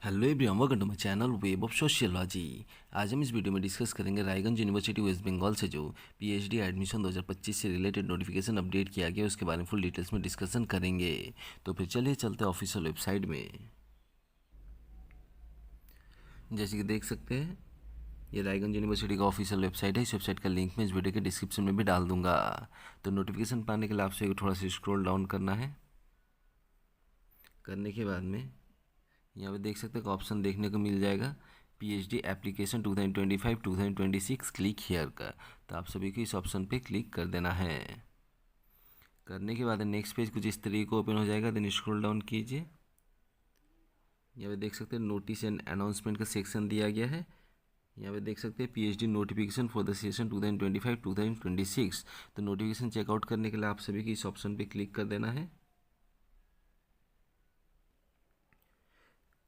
Hello everyone, welcome to my channel web of sociology. आज हम इस वीडियो में डिस्कस करेंगे रायगंज यूनिवर्सिटी वेस्ट बंगाल से जो पीएचडी एडमिशन 2025 से रिलेटेड नोटिफिकेशन अपडेट किया गया उसके बारे में फुल डिटेल्स में डिस्कशन करेंगे। तो फिर चलिए चलते हैं ऑफिशियल वेबसाइट में। जैसे कि देख सकते हैं ये रायगंज यूनिवर्सिटी का ऑफिशियल वेबसाइट है। इस वेबसाइट का लिंक मैं इस वीडियो के डिस्क्रिप्शन में भी डाल दूंगा। तो नोटिफिकेशन पाने के लिए आपसे थोड़ा सा स्क्रॉल डाउन करना है। करने के बाद में यहाँ पे देख सकते हैं कि ऑप्शन देखने को मिल जाएगा पीएचडी एप्लीकेशन 2025-2026 क्लिक हियर का। तो आप सभी को इस ऑप्शन पे क्लिक कर देना है। करने के बाद नेक्स्ट पेज कुछ इस तरीके को ओपन हो जाएगा। देन स्क्रॉल डाउन कीजिए। यहाँ पे देख सकते हैं नोटिस एंड अनाउंसमेंट का सेक्शन दिया गया है। यहाँ पे देख सकते हैं PhD notification for the session 2025-2026। तो नोटिफिकेशन चेकआउट करने के लिए आप सभी को इस ऑप्शन पे क्लिक कर देना है।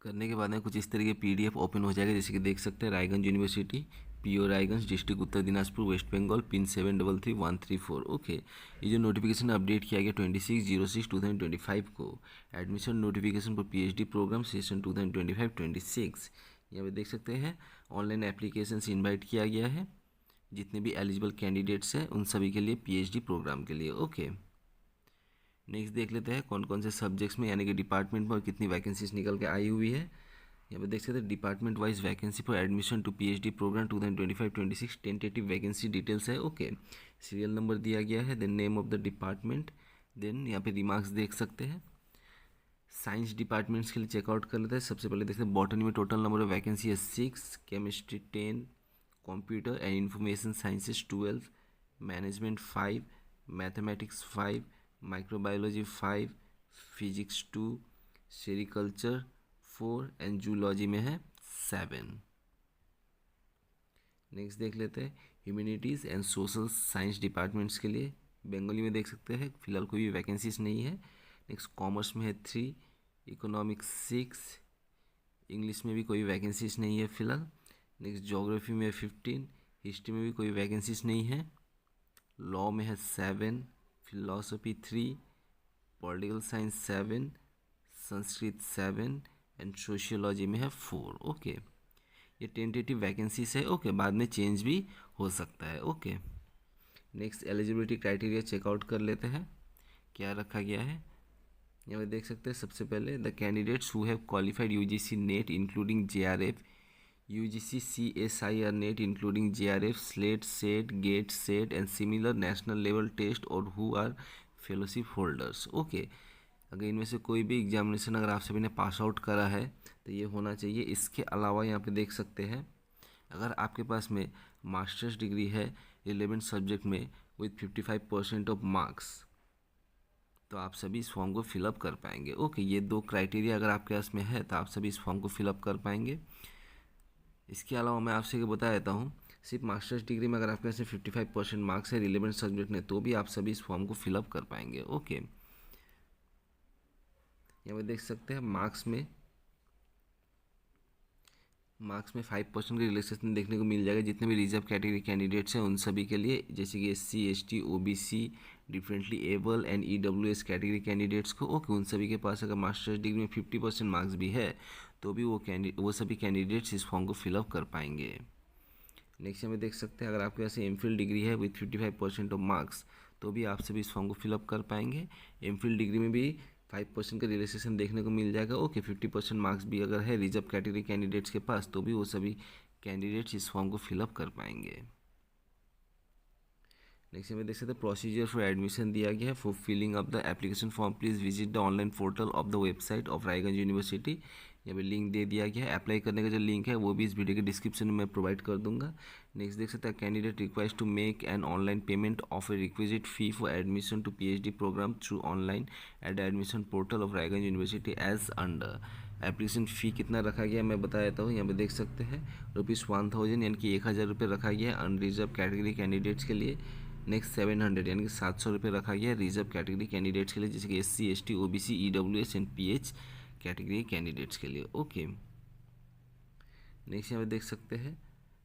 करने के बाद में कुछ इस तरीके पीडीएफ ओपन हो जाएगा। जैसे कि देख सकते हैं Raiganj university PO Raiganj district Uttar Dinajpur West Bengal pin 733134। Okay, ये जो नोटिफिकेशन अपडेट किया गया 26/06/2025 को admission notification for PhD programme session 2025-26। यहाँ पे देख सकते हैं ऑनलाइन एप्लीकेशन इन्वाइट किया गया है। जितने भी एलिजिबल कैंडिडेट्स हैं उन सभी के लिए पीएचडी प्रोग्राम के लिए। ओके, नेक्स्ट देख लेते हैं कौन कौन से सब्जेक्ट्स में यानी कि डिपार्टमेंट में और कितनी वैकेंसीज निकल के आई हुई है। यहाँ पे देख सकते हैं department wise vacancy for admission to PhD programme 2025-26 tentative vacancy details है। ओके, सीरियल नंबर दिया गया है, then name of the department, then यहाँ पे रिमार्क्स देख सकते हैं। साइंस डिपार्टमेंट्स के लिए चेकआउट कर लेते हैं। सबसे पहले देखते हैं बॉटनी में टोटल नंबर ऑफ वैकेंसी है 6, chemistry 10, computer and information sciences 12, management 5, mathematics 5, microbiology 5, physics 2, sericulture 4 and zoology में है 7। नेक्स्ट देख लेते हैं humanities and social science departments के लिए बंगाली में देख सकते हैं फिलहाल कोई भी वैकेंसीज नहीं है। नेक्स्ट कॉमर्स में है 3, इकोनॉमिक्स 6, इंग्लिश में भी कोई वैकेंसीज नहीं है फिलहाल। नेक्स्ट ज्योग्राफी में है 15, हिस्ट्री में भी कोई वैकेंसीज नहीं है। लॉ में है 7, philosophy 3, political science 7, Sanskrit 7 and sociology में है 4। ओके, ये टेंटेटिव वैकेंसीज है। ओके, बाद में चेंज भी हो सकता है। Okay, next eligibility criteria check out कर लेते हैं क्या रखा गया है। यहाँ पे देख सकते हैं सबसे पहले the candidates who have qualified UGC NET including JRF, UGC CSIR NET including JRF, SLET, SET, GATE, SET and similar national level test और who are fellowship holders. Okay, अगर इनमें से कोई भी एग्जामिनेशन अगर आप सभी ने पास आउट करा है तो ये होना चाहिए। इसके अलावा यहाँ पे देख सकते हैं अगर आपके पास में मास्टर्स डिग्री है रिलेवेंट सब्जेक्ट में विथ 55% ऑफ मार्क्स तो आप सभी इस फॉर्म को फिलअप कर पाएंगे। ओके, ये दो क्राइटेरिया अगर आपके पास में है तो आप सभी इस फॉर्म को फिलअप कर पाएंगे। इसके अलावा मैं आपसे बता देता हूँ सिर्फ मास्टर्स डिग्री में अगर आपके पास 55% मार्क्स है रिलेवेंट सब्जेक्ट में तो भी आप सभी इस फॉर्म को फिलअप कर पाएंगे। ओके, यहाँ पे देख सकते हैं मार्क्स में 5% का रिलैक्सेशन देखने को मिल जाएगा जितने भी रिजर्व कैटेगरी कैंडिडेट्स हैं उन सभी के लिए। जैसे कि SC, ST, OBC, differently able and EWS category candidates को। ओके, उन सभी के पास अगर मास्टर्स डिग्री में 50% मार्क्स भी है तो भी वो सभी कैंडिडेट्स इस फॉर्म को फिलअप कर पाएंगे। नेक्स्ट हमें देख सकते हैं अगर आपके पास एमफिल डिग्री है विथ 55% ऑफ मार्क्स तो भी आप सभी इस फॉर्म को फिलअप कर पाएंगे। एमफिल डिग्री में भी 5% का रिलैक्सेशन देखने को मिल जाएगा। ओके, 50% मार्क्स भी अगर है रिजर्व कैटेगरी कैंडिडेट्स के पास तो भी वो सभी कैंडिडेट्स इस फॉर्म को फिलअप कर पाएंगे। नेक्स्ट हमें देख सकते हैं प्रोसीजर फॉर एडमिशन दिया गया है। For filling up the application form please visit the online portal of the website of Raiganj university. यहाँ पे लिंक दे दिया गया है। अप्लाई करने का जो लिंक है वो भी इस वीडियो के डिस्क्रिप्शन में मैं प्रोवाइड कर दूंगा। नेक्स्ट देख सकते हैं candidate requires to make an online payment of a requisite fee for admission to PhD programme through online at admission portal of Raiganj university as under. Application fee कितना रखा गया मैं बता देता हूँ। यहाँ पे देख सकते हैं ₹1000 यानी कि 1000 रुपये रखा गया है अनरिजर्व कैटेगरी कैंडिडेट्स के लिए। नेक्स्ट 700 यानी कि 700 रुपये रखा गया है रिजर्व कैटेगरी कैंडिडेट्स के लिए जैसे कि SC, ST, OBC, EWS and pH category candidates के लिए। ओके, नेक्स्ट यहाँ पे देख सकते हैं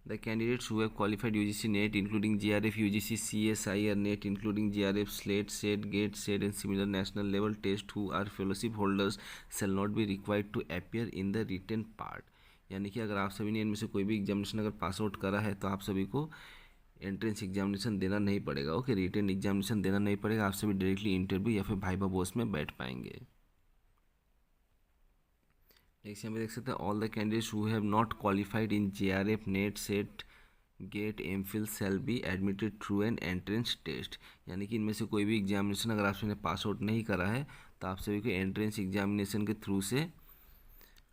The candidates who have qualified UGC NET including JRF, UGC, CSI or NET including JRF, SLATE, SET, GATE, SET and similar national level test who are fellowship holders shall not be required to appear in the written part. यानी कि अगर आप सभी ने इनमें से कोई भी एग्जामिनेशन अगर पास आउट करा है तो आप सभी को एंट्रेंस एग्जामिनेशन देना नहीं पड़ेगा। ओके, रिटन एग्जामिनेशन देना नहीं पड़ेगा, आप सभी डायरेक्टली इंटरव्यू या फिर भाइबा बॉस में बैठ पाएंगे। नेक्स्ट यहाँ पे देख सकते हैं all the candidates who have not qualified in JRF, NET, SET, GATE, MPhil shall be admitted through an entrance test. यानी कि इनमें से कोई भी एग्जामिनेशन अगर आप सभी ने पास आउट नहीं करा है तो आप सभी को एंट्रेंस एग्जामिनेशन के थ्रू से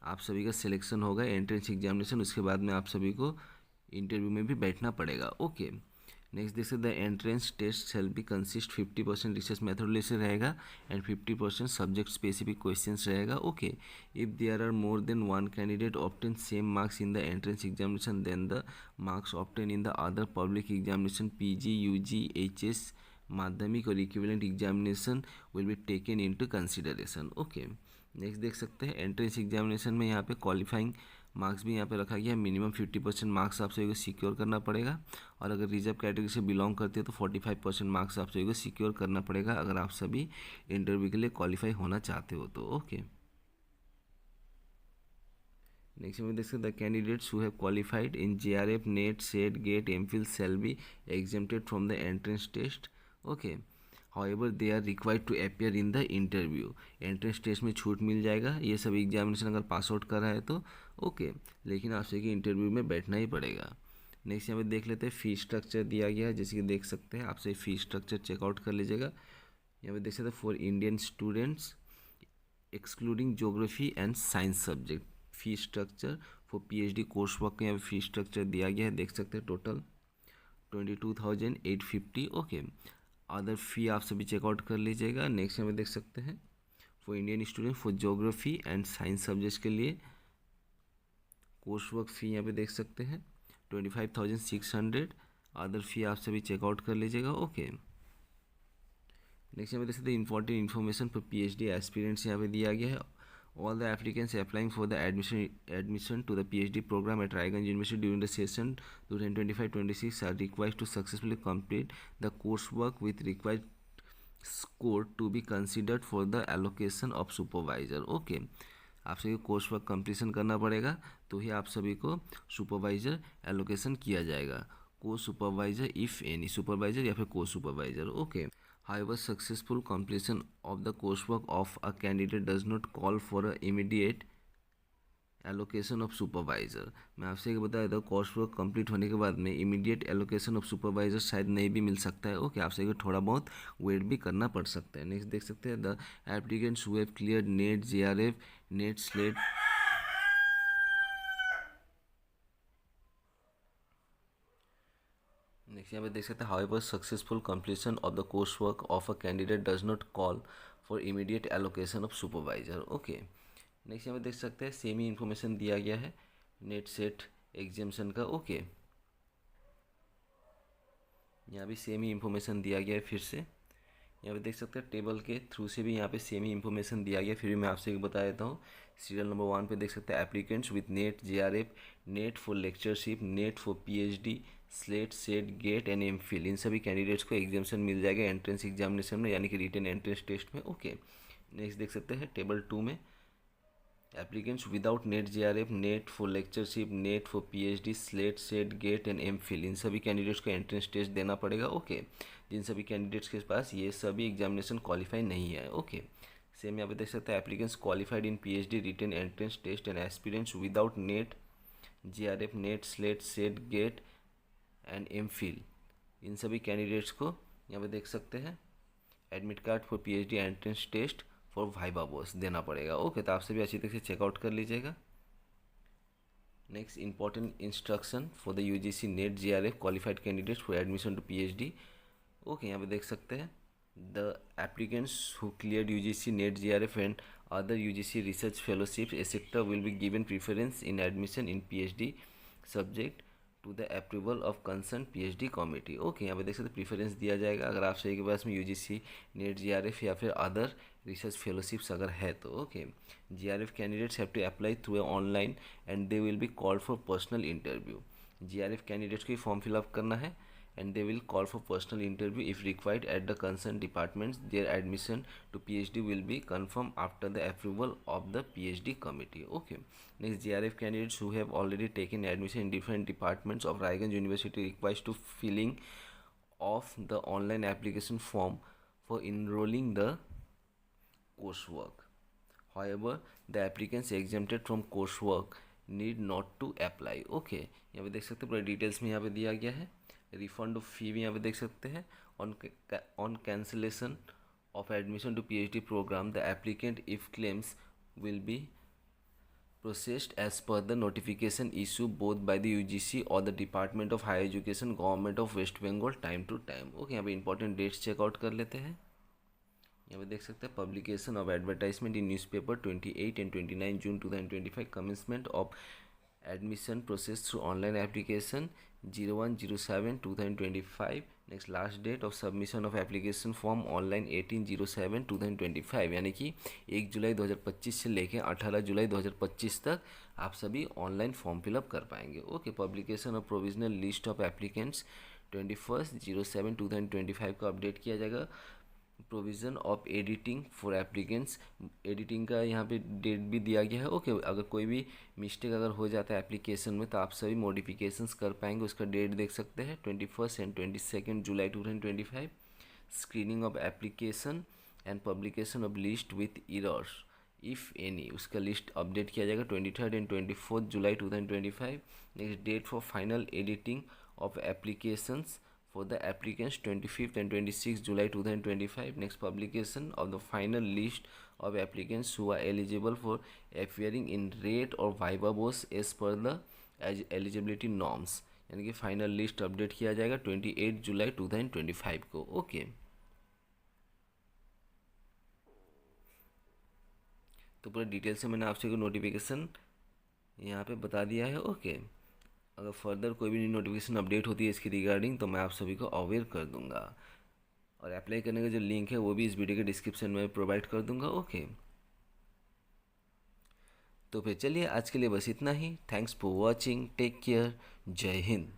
आप सभी का सिलेक्शन होगा एंट्रेंस एग्जामिनेशन, उसके बाद में आप सभी को इंटरव्यू में भी बैठना पड़ेगा। ओके, नेक्स्ट देख सकते हैं the entrance test shall be consist 50% research methodology से रहेगा एंड 50% सब्जेक्ट स्पेसिफिक क्वेश्चंस रहेगा। Okay, if there are more than one candidate obtain same marks in the entrance examination then the marks obtain in the other public examination PG, UG, HS, Madhyamik और equivalent examination will be taken into consideration. Okay, next देख सकते हैं entrance examination में यहाँ पे qualifying marks भी यहाँ पे रखा गया है। मिनिमम 50% मार्क्स आप सभी को सिक्योर करना पड़ेगा और अगर रिजर्व कैटेगरी से बिलोंग करते हैं तो 45% मार्क्स आप सभी को सिक्योर करना पड़ेगा अगर आप सभी इंटरव्यू के लिए क्वालिफाई होना चाहते हो तो। ओके, नेक्स्ट में देख सकते हैं the candidates who have qualified in JRF, NET, SET, GATE, MPhil shall be exempted from the entrance test. Okay, however they are required to appear in the interview. Entrance test में छूट मिल जाएगा ये सभी examination अगर pass out करा है तो। Okay, लेकिन आप सभी इंटरव्यू में बैठना ही पड़ेगा। नेक्स्ट यहाँ पे देख लेते हैं फी स्ट्रक्चर दिया गया है, जैसे कि देख सकते हैं आपसे फी स्ट्रक्चर चेकआउट कर लीजिएगा। यहाँ पे देख सकते हैं for Indian students excluding geography and science subject fee structure for PhD course work का यहाँ पे फी स्ट्रक्चर दिया गया है, देख सकते हैं टोटल 22,850। ओके, अदर फी आप सभी चेकआउट कर लीजिएगा। नेक्स्ट यहाँ पे देख सकते हैं for Indian student for geography and science subjects के लिए कोर्स वर्क फ़ी यहाँ पे देख सकते हैं 25,600। अदर फी आप सभी चेकआउट कर लीजिएगा। ओके, नेक्स्ट यहाँ पे देख सकते हैं important information for PhD aspirants यहाँ पे दिया गया है। All the applicants applying for the admission to the PhD program at Raiganj University during the session 2025-26 are required to successfully complete the coursework with required score to be considered for the allocation of supervisor. Okay, आप सभी को course work completion करना पड़ेगा तो ही आप सभी को supervisor allocation किया जाएगा। को सुपरवाइजर इफ़ एनी, सुपरवाइजर या फिर को supervisor. Okay, however successful completion of the coursework of a candidate does not call for a immediate allocation of supervisor। मैं आपसे एक बता देता हूँ कोर्स वर्क कंप्लीट होने के बाद में इमीडिएट एलोकेशन ऑफ सुपरवाइजर शायद नहीं भी मिल सकता है। ओके, आपसे को थोड़ा बहुत वेट भी करना पड़ सकता है। नेक्स्ट देख सकते हैं the applicants who have cleared net, JRF, NET, slate next यहाँ पे देख सकते हैं however successful completion of the course work of a candidate does not call for immediate allocation of supervisor. Okay, next यहाँ पे देख सकते हैं सेम ही इन्फॉर्मेशन दिया गया है नेट, सेट एग्जामिनेशन का। ओके, यहाँ भी सेम ही इन्फॉर्मेशन दिया गया है। फिर से यहाँ पे देख सकते हैं टेबल के थ्रू से भी यहाँ पे सेम ही इन्फॉर्मेशन दिया गया। फिर भी मैं आपसे एक बता देता हूँ सीरियल नंबर 1 पे देख सकते हैं applicants with NET, JRF, NET for lectureship, NET for PhD, SLET, SET, GATE and MPhil, इन सभी कैंडिडेट्स को एग्जामिनेशन मिल जाएगा एंट्रेंस एग्जामिनेशन में, यानी कि रिटन एंट्रेंस टेस्ट में। ओके, नेक्स्ट देख सकते हैं टेबल 2 में applicants without NET, JRF, NET for lectureship, NET for PhD, SLET, SET, GATE and MPhil, इन सभी कैंडिडेट्स को एंट्रेंस टेस्ट देना पड़ेगा। ओके, जिन सभी कैंडिडेट्स के पास ये सभी एग्जामिनेशन क्वालिफाई नहीं है। ओके, सेम यहाँ पे देख सकते हैं applicants qualified in PhD written entrance test and aspirants without NET, JRF, NET, SLET, SET, GATE and MPhil, इन सभी कैंडिडेट्स को यहाँ पे देख सकते हैं admit card for PhD entrance test for viva voce देना पड़ेगा। ओके, तो आप सभी अच्छी तरह से चेकआउट कर लीजिएगा। Next important instruction for the UGC NET, JRF qualified candidates for admission to PhD। Okay, यहाँ पे देख सकते हैं the applicants who cleared UGC NET, JRF and other UGC research fellowship etcetera will be given preference in admission in PhD subject to the approval of concern PhD committee. Okay, यहाँ पे देख सकते हैं प्रीफरेंस दिया जाएगा अगर आप सभी के पास में UGC नेट, JRF या फिर अदर रिसर्च फेलोशिप्स अगर है तो। Okay, JRF candidates have to apply through online and they will be called for personal interview. JRF candidates को ही फॉर्म फिलअप करना है and they will call for personal interview if required at the concerned departments. Their admission to PhD will be confirmed after the approval of the PhD committee. Okay. Next, GRF candidates who have already taken admission in different departments of Raiganj University requires to filling of the online application form for enrolling the coursework. However, the applicants exempted from coursework need not to apply. Okay. यहाँ पे देख सकते हैं पूरा details में यहाँ पे दिया गया है. रिफंड ऑफ फी भी यहाँ पे देख सकते हैं. On cancellation of admission to PhD programme the applicant if claims will be processed as per the notification issued both by the UGC or the Department of Higher Education, Government of West Bengal time to time. Okay, यहाँ पे important dates checkout कर लेते हैं. यहाँ पे देख सकते हैं publication of advertisement in newspaper 28 and 29 June 2025. Commencement of admission process through online application 01/07/2025. Next last date of submission of application form online 18/07/2025. यानी कि 1 जुलाई 2025 से लेकर 18 जुलाई 2025 तक आप सभी ऑनलाइन फॉर्म फिलअप कर पाएंगे. Okay. Publication of provisional list of applicants 21/07/2025 को अपडेट किया जाएगा. Provision of editing for applicants, editing का यहाँ पे डेट भी दिया गया है. ओके. अगर कोई भी मिस्टेक अगर हो जाता है एप्लीकेशन में तो आप सभी मॉडिफिकेशंस कर पाएंगे. उसका डेट देख सकते हैं 21 and 22 July 2025. Screening of application and publication of list with errors if any, उसका लिस्ट अपडेट किया जाएगा 23 and 24 July 2025. Next date for final editing of applications for the applicants 25th and 26th July 2025. Next, publication of the final list of applicants who are eligible for appearing in rate or viva voce as per the eligibility norms. यानी कि final list update किया जाएगा 28 जुलाई 2025 को. Okay. तो पूरा detail से मैंने आपसे नोटिफिकेशन यहाँ पे बता दिया है. ओके. अगर फर्दर कोई भी नोटिफिकेशन अपडेट होती है इसकी रिगार्डिंग तो मैं आप सभी को अवेयर कर दूंगा. और अप्लाई करने का जो लिंक है वो भी इस वीडियो के डिस्क्रिप्शन में प्रोवाइड कर दूंगा. ओके. तो फिर चलिए आज के लिए बस इतना ही. Thanks for watching. Take care. जय हिंद.